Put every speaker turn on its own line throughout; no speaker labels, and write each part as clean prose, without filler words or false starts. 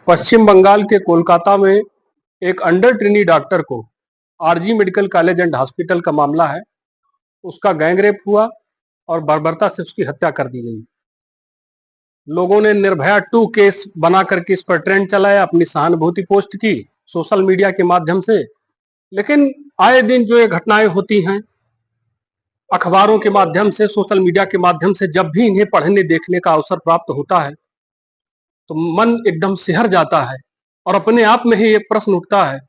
पश्चिम बंगाल के कोलकाता में एक अंडर ट्रेनी डॉक्टर को RG medical college and hospital का मामला है। उसका गैंगरेप हुआ और बर्बरता से उसकी हत्या कर दी गई। लोगों ने निर्भया 2 केस बना करके इस पर ट्रेंड चलाया, अपनी सहानुभूति पोस्ट की सोशल मीडिया के माध्यम से। लेकिन आए दिन जो ये घटनाएं होती हैं अखबारों के माध्यम से, सोशल मीडिया के माध्यम से, जब भी इन्हें पढ़ने देखने का अवसर प्राप्त होता है तो मन एकदम सिहर जाता है और अपने आप में ही एक प्रश्न उठता है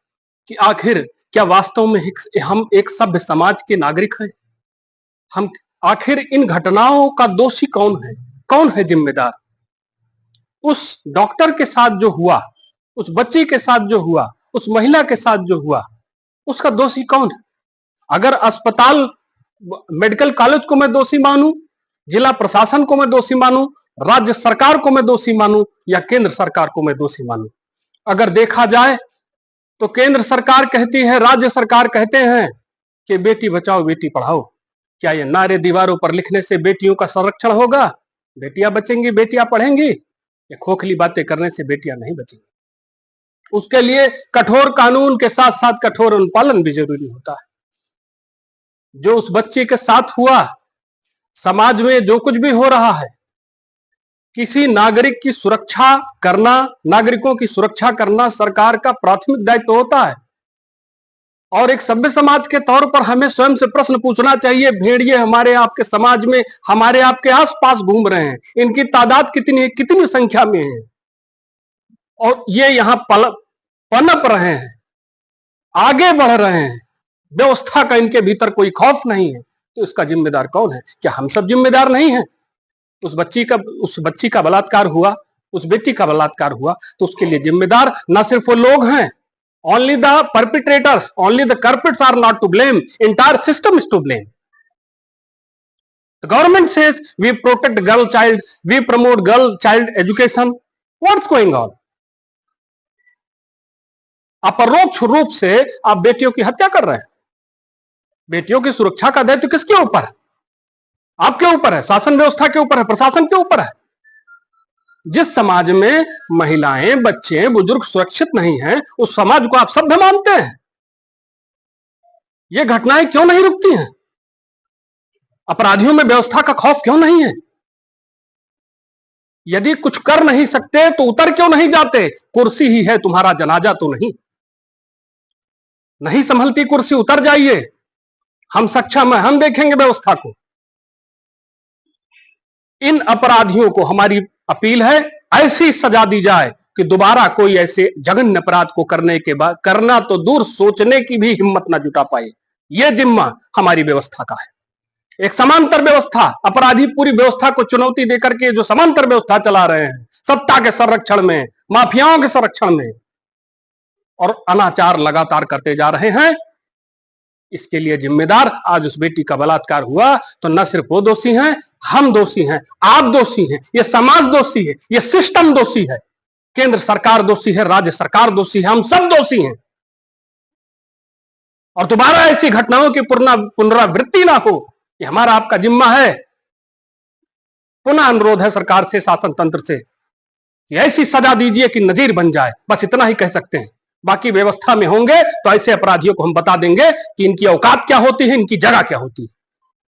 कि आखिर क्या वास्तव में हम एक सभ्य समाज के नागरिक हैं? हम आखिर इन घटनाओं का दोषी कौन है? कौन है जिम्मेदार? उस डॉक्टर के साथ जो हुआ, उस बच्ची के साथ जो हुआ, उस महिला के साथ जो हुआ, उसका दोषी कौन है? अगर अस्पताल, मेडिकल कॉलेज को मैं दोषी मानूं, जिला प्रशासन को मैं दोषी मानूं, राज्य सरकार को मैं दोषी मानूं या केंद्र सरकार को मैं दोषी मानूं? अगर देखा जाए तो केंद्र सरकार कहती है, राज्य सरकार कहते हैं कि बेटी बचाओ बेटी पढ़ाओ। क्या ये नारे दीवारों पर लिखने से बेटियों का संरक्षण होगा? बेटियां बचेंगी, बेटियां पढ़ेंगी? ये खोखली बातें करने से बेटियां नहीं बचेंगी। उसके लिए कठोर कानून के साथ साथ कठोर अनुपालन भी जरूरी होता है। जो उस बच्चे के साथ हुआ, समाज में जो कुछ भी हो रहा है, किसी नागरिक की सुरक्षा करना, नागरिकों की सुरक्षा करना सरकार का प्राथमिक दायित्व होता है। और एक सभ्य समाज के तौर पर हमें स्वयं से प्रश्न पूछना चाहिए, भेड़िए हमारे आपके समाज में, हमारे आपके आसपास घूम रहे हैं, इनकी तादाद कितनी है, कितनी संख्या में है, और ये यहां पनप रहे हैं, आगे बढ़ रहे हैं, व्यवस्था का इनके भीतर कोई खौफ नहीं है, तो इसका जिम्मेदार कौन है? क्या हम सब जिम्मेदार नहीं है? उस बच्ची का बलात्कार हुआ, उस बेटी का बलात्कार हुआ, तो उसके लिए जिम्मेदार ना सिर्फ वो लोग हैं, only the perpetrators, only the culprits are not to blame, entire system is to blame. The government says we protect girl child, we promote girl child education. What's going on? अपरोक्ष रूप से आप बेटियों की हत्या कर रहे हैं। बेटियों की सुरक्षा का दायित्व किसके ऊपर है? आपके ऊपर है, शासन व्यवस्था के ऊपर है, प्रशासन के ऊपर है। जिस समाज में महिलाएं, बच्चे, बुजुर्ग सुरक्षित नहीं हैं, उस समाज को आप सभ्य मानते हैं? ये घटनाएं क्यों नहीं रुकती हैं? अपराधियों में व्यवस्था का खौफ क्यों नहीं है? यदि कुछ कर नहीं सकते तो उतर क्यों नहीं जाते? कुर्सी ही है, तुम्हारा जनाजा तो नहीं संभलती कुर्सी, उतर जाइए, हम सक्षम हैं, हम देखेंगे व्यवस्था को। इन अपराधियों को हमारी अपील है, ऐसी सजा दी जाए कि दोबारा कोई ऐसे जघन्य अपराध को करने के बाद, करना तो दूर, सोचने की भी हिम्मत ना जुटा पाए। यह जिम्मा हमारी व्यवस्था का है। एक समांतर व्यवस्था, अपराधी पूरी व्यवस्था को चुनौती देकर के जो समांतर व्यवस्था चला रहे हैं, सत्ता के संरक्षण में, माफियाओं के संरक्षण में, और अनाचार लगातार करते जा रहे हैं, इसके लिए जिम्मेदार, आज उस बेटी का बलात्कार हुआ तो न सिर्फ वो दोषी हैं, हम दोषी हैं, आप दोषी हैं, ये समाज दोषी है, ये सिस्टम दोषी है, केंद्र सरकार दोषी है, राज्य सरकार दोषी है, हम सब दोषी हैं। और दोबारा ऐसी घटनाओं की पुनरावृत्ति ना हो, ये हमारा आपका जिम्मा है। पुनः अनुरोध है सरकार से, शासन तंत्र से कि ऐसी सजा दीजिए कि नजीर बन जाए। बस इतना ही कह सकते हैं। बाकी व्यवस्था में होंगे तो ऐसे अपराधियों को हम बता देंगे कि इनकी औकात क्या होती है, इनकी जगह क्या होती है।